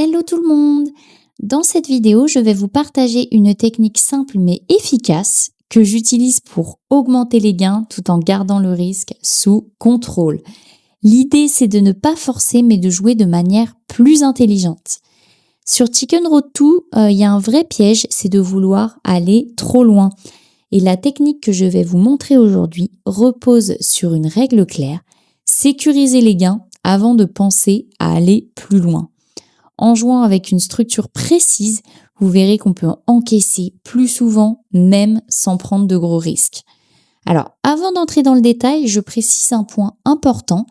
Hello tout le monde! Dans cette vidéo, je vais vous partager une technique simple mais efficace que j'utilise pour augmenter les gains tout en gardant le risque sous contrôle. L'idée, c'est de ne pas forcer mais de jouer de manière plus intelligente. Sur Chicken Road 2, il y a un vrai piège, c'est de vouloir aller trop loin. Et la technique que je vais vous montrer aujourd'hui repose sur une règle claire: sécuriser les gains avant de penser à aller plus loin. En jouant avec une structure précise, vous verrez qu'on peut encaisser plus souvent, même sans prendre de gros risques. Alors, avant d'entrer dans le détail, je précise un point important.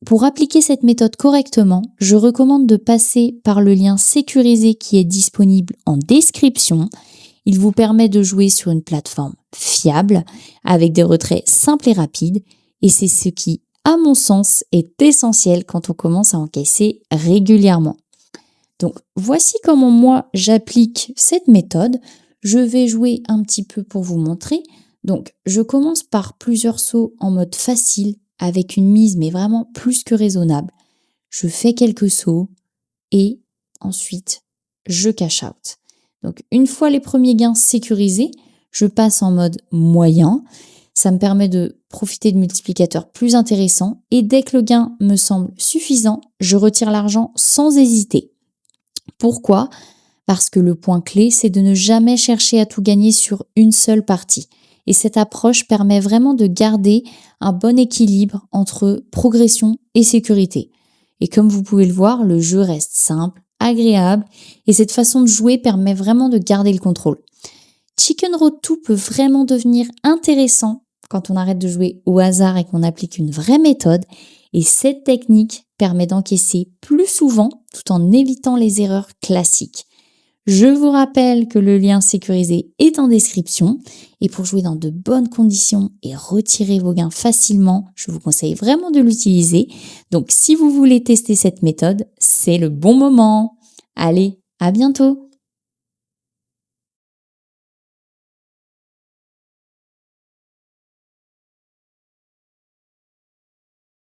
Pour appliquer cette méthode correctement, je recommande de passer par le lien sécurisé qui est disponible en description. Il vous permet de jouer sur une plateforme fiable, avec des retraits simples et rapides, et c'est ce qui, à mon sens, est essentiel quand on commence à encaisser régulièrement. Donc, voici comment moi j'applique cette méthode. Je vais jouer un petit peu pour vous montrer. Donc, je commence par plusieurs sauts en mode facile, avec une mise mais vraiment plus que raisonnable. Je fais quelques sauts et ensuite je cash out. Donc, une fois les premiers gains sécurisés, je passe en mode moyen. Ça me permet de profiter de multiplicateurs plus intéressants et dès que le gain me semble suffisant, je retire l'argent sans hésiter. Pourquoi ? Parce que le point clé, c'est de ne jamais chercher à tout gagner sur une seule partie. Et cette approche permet vraiment de garder un bon équilibre entre progression et sécurité. Et comme vous pouvez le voir, le jeu reste simple, agréable, et cette façon de jouer permet vraiment de garder le contrôle. Chicken Road 2 peut vraiment devenir intéressant quand on arrête de jouer au hasard et qu'on applique une vraie méthode. Et cette technique permet d'encaisser plus souvent tout en évitant les erreurs classiques. Je vous rappelle que le lien sécurisé est en description et pour jouer dans de bonnes conditions et retirer vos gains facilement, je vous conseille vraiment de l'utiliser. Donc si vous voulez tester cette méthode, c'est le bon moment. Allez, à bientôt!